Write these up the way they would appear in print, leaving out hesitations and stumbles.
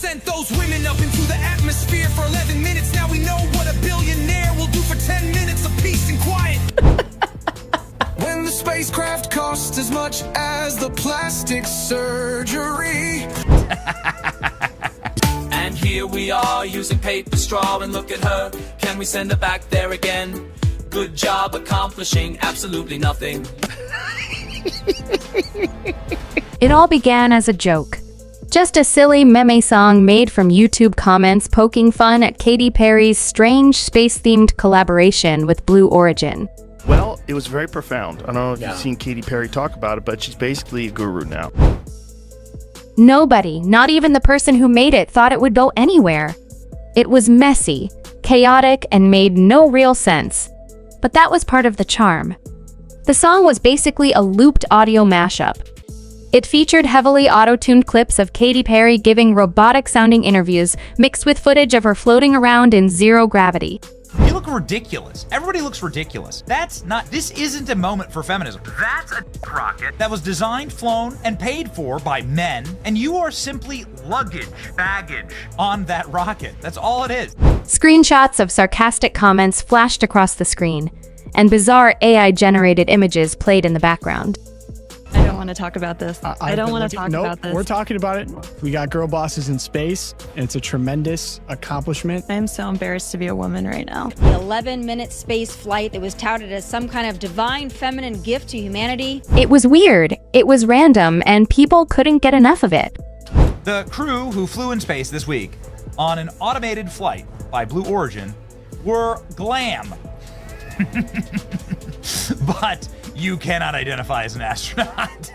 sent those women up into the atmosphere for 11 minutes. Now we know what a billionaire will do for 10 minutes of peace and quiet. When the spacecraft cost as much as the plastic surgery. And here we are using paper straw, and look at her. Can we send her back there again? Good job accomplishing absolutely nothing. It all began as a joke. Just a silly meme song made from YouTube comments poking fun at Katy Perry's strange space-themed collaboration with Blue Origin. Well, it was very profound. I don't know if you've seen Katy Perry talk about it, but she's basically a guru now. Nobody, not even the person who made it, thought it would go anywhere. It was messy, chaotic, and made no real sense. But that was part of the charm. The song was basically a looped audio mashup. It featured heavily auto-tuned clips of Katy Perry giving robotic-sounding interviews, mixed with footage of her floating around in zero gravity. You look ridiculous. Everybody looks ridiculous. This isn't a moment for feminism. That's a rocket that was designed, flown, and paid for by men, and you are simply baggage on that rocket. That's all it is. Screenshots of sarcastic comments flashed across the screen, and bizarre AI-generated images played in the background. I don't want to talk about this. I don't want to talk about this. We're talking about it. We got girl bosses in space, and it's a tremendous accomplishment. I'm so embarrassed to be a woman right now. The 11-minute space flight that was touted as some kind of divine feminine gift to humanity. It was weird, it was random, and people couldn't get enough of it. The crew who flew in space this week on an automated flight by Blue Origin were glam. But you cannot identify as an astronaut.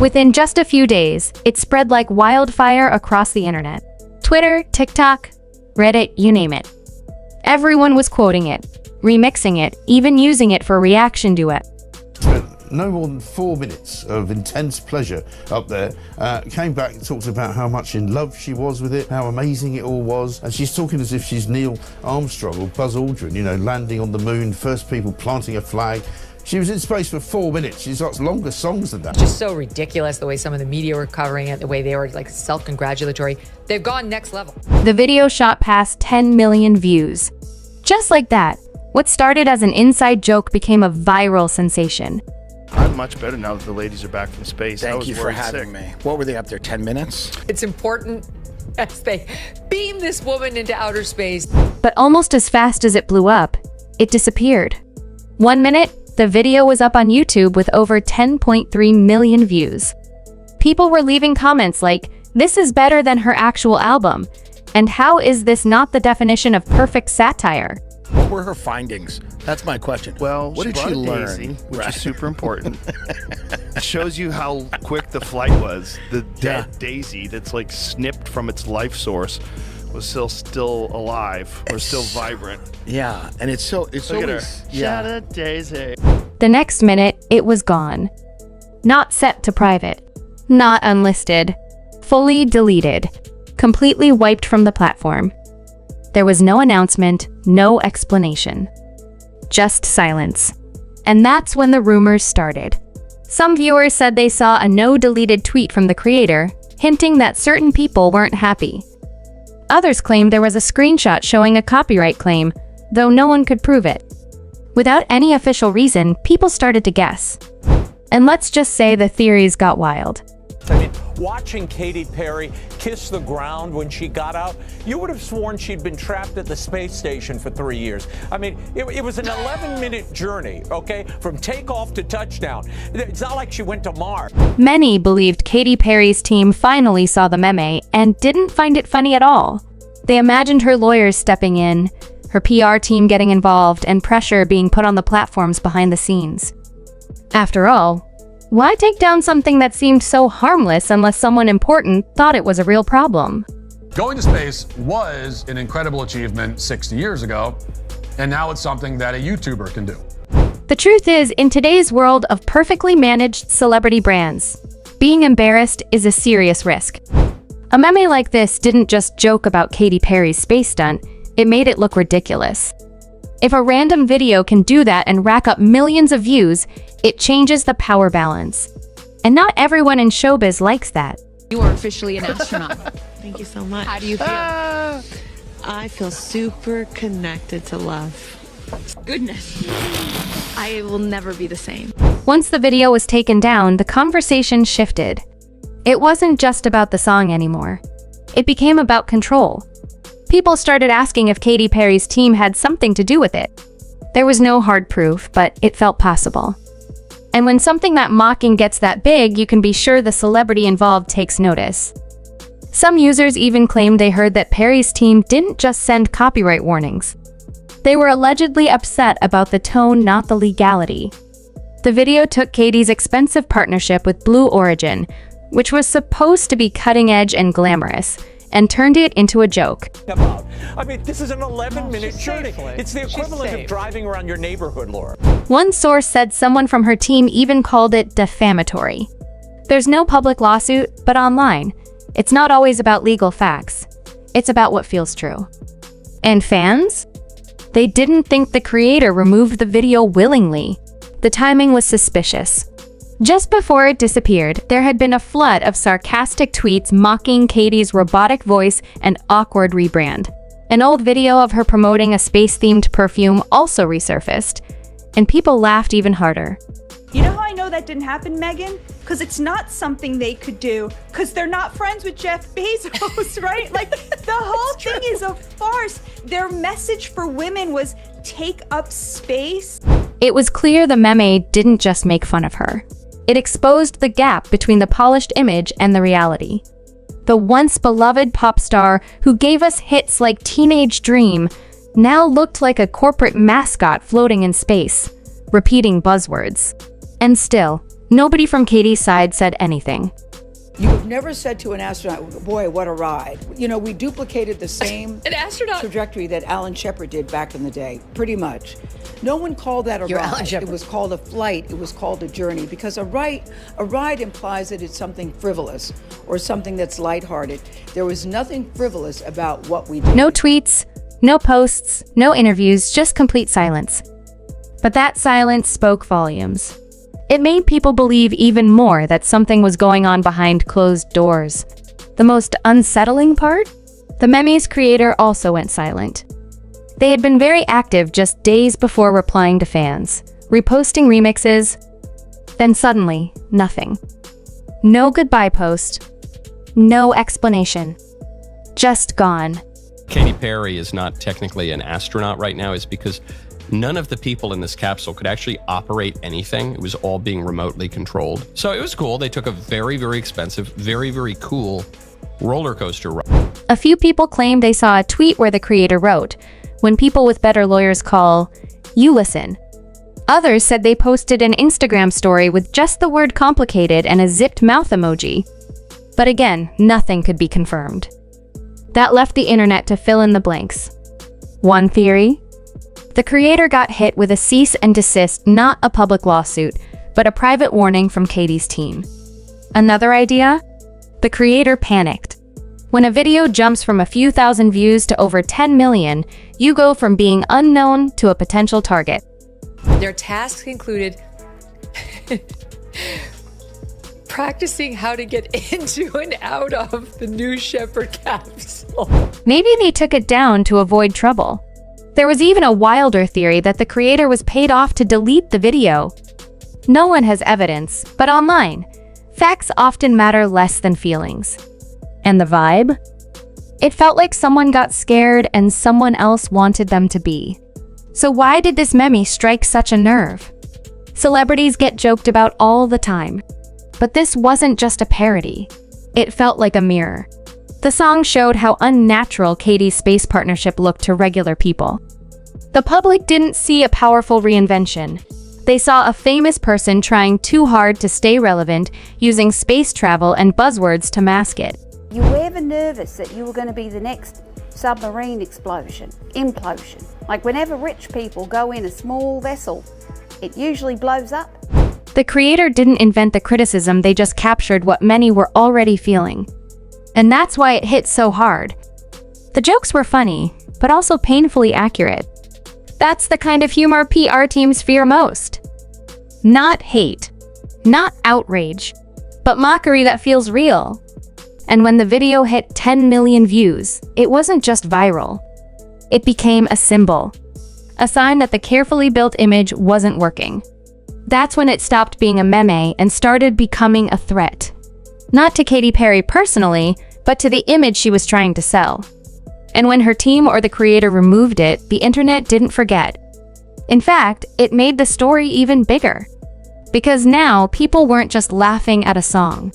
Within just a few days, it spread like wildfire across the internet. Twitter, TikTok, Reddit, you name it. Everyone was quoting it, remixing it, even using it for a reaction duet. No more than 4 minutes of intense pleasure up there. Came back and talked about how much in love she was with it, how amazing it all was. And she's talking as if she's Neil Armstrong or Buzz Aldrin, you know, landing on the moon, first people planting a flag. She was in space for 4 minutes. She's got longer songs than that. Just so ridiculous the way some of the media were covering it, the way they were like self-congratulatory. They've gone next level. The video shot past 10 million views. Just like that, what started as an inside joke became a viral sensation. I'm much better now that the ladies are back from space. Thank you for having me. What were they up there, 10 minutes? It's important as they beam this woman into outer space. But almost as fast as it blew up, it disappeared. 1 minute, the video was up on YouTube with over 10.3 million views. People were leaving comments like, "This is better than her actual album," and "How is this not the definition of perfect satire?" What were her findings? That's my question. Well, what did brought she a learn? daisy, which is super important. It shows you how quick the flight was. The dead daisy that's like snipped from its life source was still alive or still vibrant. Yeah, and it's Look always at her. Shout out Daisy. The next minute, it was gone. Not set to private. Not unlisted. Fully deleted. Completely wiped from the platform. There was no announcement, no explanation. Just silence. And that's when the rumors started. Some viewers said they saw a no-deleted tweet from the creator, hinting that certain people weren't happy. Others claimed there was a screenshot showing a copyright claim, though no one could prove it. Without any official reason, people started to guess. And let's just say the theories got wild. I mean, watching Katy Perry kiss the ground when she got out, you would have sworn she'd been trapped at the space station for 3 years. I mean, it was an 11-minute journey, okay, from takeoff to touchdown. It's not like she went to Mars. Many believed Katy Perry's team finally saw the meme and didn't find it funny at all. They imagined her lawyers stepping in, her PR team getting involved, and pressure being put on the platforms behind the scenes. After all, why take down something that seemed so harmless unless someone important thought it was a real problem? Going to space was an incredible achievement 60 years ago, and now it's something that a YouTuber can do. The truth is, in today's world of perfectly managed celebrity brands, being embarrassed is a serious risk. A meme like this didn't just joke about Katy Perry's space stunt, it made it look ridiculous. If a random video can do that and rack up millions of views, it changes the power balance. And not everyone in showbiz likes that. You are officially an astronaut. Thank you so much. How do you feel? I feel super connected to love. Goodness. I will never be the same. Once the video was taken down, the conversation shifted. It wasn't just about the song anymore. It became about control. People started asking if Katy Perry's team had something to do with it. There was no hard proof, but it felt possible. And when something that mocking gets that big, you can be sure the celebrity involved takes notice. Some users even claimed they heard that Perry's team didn't just send copyright warnings. They were allegedly upset about the tone, not the legality. The video took Katy's expensive partnership with Blue Origin, which was supposed to be cutting-edge and glamorous, and turned it into a joke. I mean, this is an 11-minute journey. It's the equivalent of driving around your neighborhood, Laura. One source said someone from her team even called it defamatory. There's no public lawsuit, but online, it's not always about legal facts. It's about what feels true. And fans? They didn't think the creator removed the video willingly. The timing was suspicious. Just before it disappeared, there had been a flood of sarcastic tweets mocking Katy's robotic voice and awkward rebrand. An old video of her promoting a space-themed perfume also resurfaced, and people laughed even harder. You know how I know that didn't happen, Megan? Because it's not something they could do, because they're not friends with Jeff Bezos, right? Like, the whole thing is a farce. Their message for women was take up space. It was clear the meme didn't just make fun of her. It exposed the gap between the polished image and the reality. The once beloved pop star who gave us hits like Teenage Dream now looked like a corporate mascot floating in space, repeating buzzwords. And still, nobody from Katy's side said anything. You have never said to an astronaut, boy, what a ride. You know, we duplicated the same trajectory that Alan Shepard did back in the day, pretty much. No one called that a ride. It was called a flight. It was called a journey, because a ride implies that it's something frivolous or something that's lighthearted. There was nothing frivolous about what we did. No tweets, no posts, no interviews, just complete silence. But that silence spoke volumes. It made people believe even more that something was going on behind closed doors. The most unsettling part? The meme's creator also went silent. They had been very active just days before replying to fans, reposting remixes. Then suddenly, nothing. No goodbye post. No explanation. Just gone. Katy Perry is not technically an astronaut right now is because none of the people in this capsule could actually operate anything. It was all being remotely controlled. So it was cool. They took a very, very expensive, very, very cool roller coaster ride. A few people claimed they saw a tweet where the creator wrote, "When people with better lawyers call, you listen." Others said they posted an Instagram story with just the word complicated and a zipped mouth emoji. But again, nothing could be confirmed. That left the internet to fill in the blanks. One theory? The creator got hit with a cease and desist, not a public lawsuit, but a private warning from Katy's team. Another idea? The creator panicked. When a video jumps from a few thousand views to over 10 million, you go from being unknown to a potential target. Their tasks included practicing how to get into and out of the New Shepard capsule. Maybe they took it down to avoid trouble. There was even a wilder theory that the creator was paid off to delete the video. No one has evidence, but online, facts often matter less than feelings. And the vibe? It felt like someone got scared and someone else wanted them to be. So why did this meme strike such a nerve? Celebrities get joked about all the time. But this wasn't just a parody. It felt like a mirror. The song showed how unnatural Katy's space partnership looked to regular people. The public didn't see a powerful reinvention. They saw a famous person trying too hard to stay relevant, using space travel and buzzwords to mask it. You were ever nervous that you were going to be the next submarine implosion? Like whenever rich people go in a small vessel, it usually blows up. The creator didn't invent the criticism, they just captured what many were already feeling. And that's why it hit so hard. The jokes were funny, but also painfully accurate. That's the kind of humor PR teams fear most. Not hate, not outrage, but mockery that feels real. And when the video hit 10 million views, it wasn't just viral. It became a symbol, a sign that the carefully built image wasn't working. That's when it stopped being a meme and started becoming a threat. Not to Katy Perry personally, but to the image she was trying to sell. And when her team or the creator removed it, the internet didn't forget. In fact, it made the story even bigger. Because now, people weren't just laughing at a song.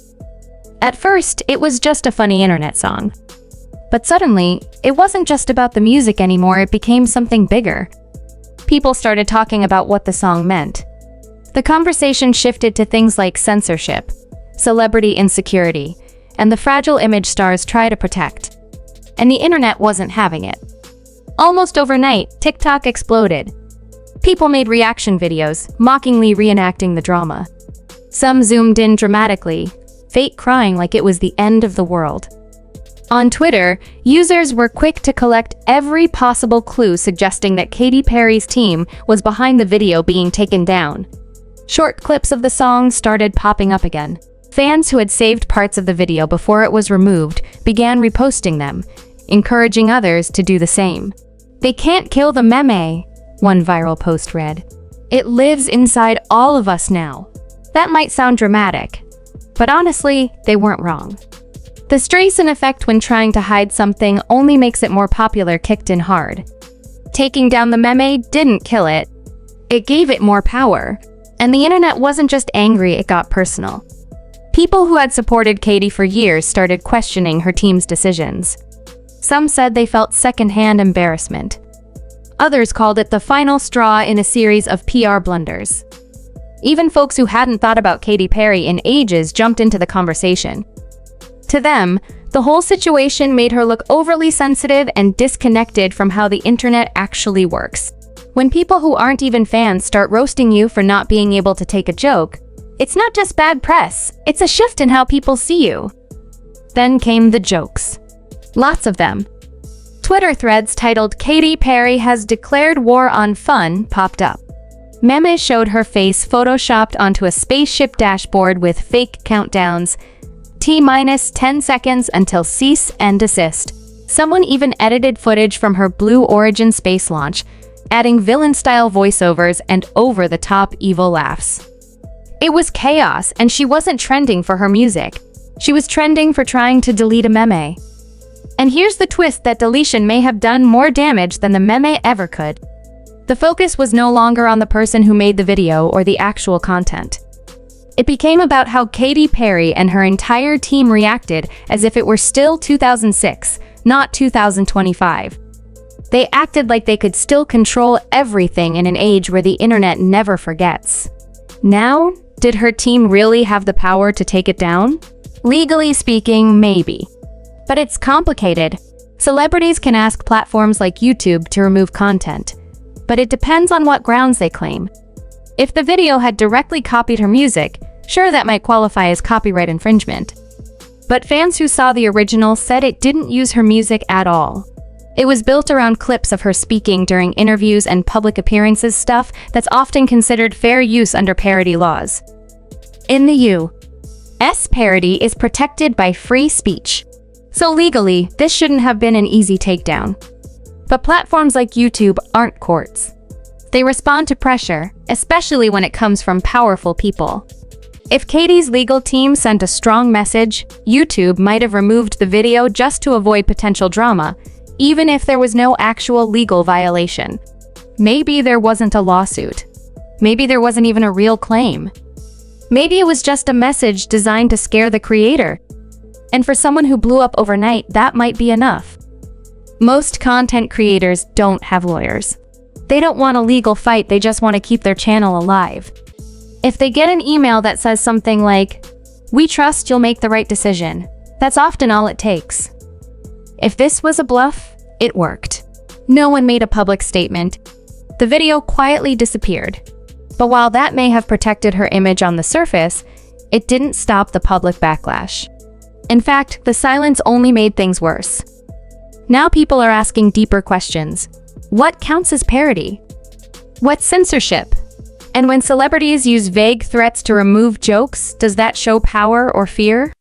At first, it was just a funny internet song. But suddenly, it wasn't just about the music anymore, it became something bigger. People started talking about what the song meant. The conversation shifted to things like censorship, celebrity insecurity, and the fragile image stars try to protect. And the internet wasn't having it. Almost overnight, TikTok exploded. People made reaction videos, mockingly reenacting the drama. Some zoomed in dramatically, fake crying like it was the end of the world. On Twitter, users were quick to collect every possible clue suggesting that Katy Perry's team was behind the video being taken down. Short clips of the song started popping up again. Fans who had saved parts of the video before it was removed began reposting them, encouraging others to do the same. "They can't kill the meme," one viral post read. "It lives inside all of us now." That might sound dramatic, but honestly, they weren't wrong. The Streisand effect when trying to hide something only makes it more popular kicked in hard. Taking down the meme didn't kill it. It gave it more power. And the internet wasn't just angry, it got personal. People who had supported Katy for years started questioning her team's decisions. Some said they felt secondhand embarrassment. Others called it the final straw in a series of PR blunders. Even folks who hadn't thought about Katy Perry in ages jumped into the conversation. To them, the whole situation made her look overly sensitive and disconnected from how the internet actually works. When people who aren't even fans start roasting you for not being able to take a joke, it's not just bad press, it's a shift in how people see you. Then came the jokes. Lots of them. Twitter threads titled "Katy Perry has declared war on fun" popped up. Memes showed her face photoshopped onto a spaceship dashboard with fake countdowns, T-10 seconds until cease and desist. Someone even edited footage from her Blue Origin space launch, adding villain-style voiceovers and over-the-top evil laughs. It was chaos, and she wasn't trending for her music. She was trending for trying to delete a meme. And here's the twist that deletion may have done more damage than the meme ever could. The focus was no longer on the person who made the video or the actual content. It became about how Katy Perry and her entire team reacted as if it were still 2006, not 2025. They acted like they could still control everything in an age where the internet never forgets. Now, did her team really have the power to take it down? Legally speaking, maybe. But it's complicated. Celebrities can ask platforms like YouTube to remove content, but it depends on what grounds they claim. If the video had directly copied her music, sure, that might qualify as copyright infringement. But fans who saw the original said it didn't use her music at all. It was built around clips of her speaking during interviews and public appearances, stuff that's often considered fair use under parody laws. In the U.S., parody is protected by free speech. So legally, this shouldn't have been an easy takedown. But platforms like YouTube aren't courts. They respond to pressure, especially when it comes from powerful people. If Katy's legal team sent a strong message, YouTube might have removed the video just to avoid potential drama, even if there was no actual legal violation. Maybe there wasn't a lawsuit. Maybe there wasn't even a real claim. Maybe it was just a message designed to scare the creator. And for someone who blew up overnight, that might be enough. Most content creators don't have lawyers. They don't want a legal fight, they just want to keep their channel alive. If they get an email that says something like, "We trust you'll make the right decision," that's often all it takes. If this was a bluff, it worked. No one made a public statement. The video quietly disappeared. But while that may have protected her image on the surface, it didn't stop the public backlash. In fact, the silence only made things worse. Now people are asking deeper questions. What counts as parody? What's censorship? And when celebrities use vague threats to remove jokes, does that show power or fear?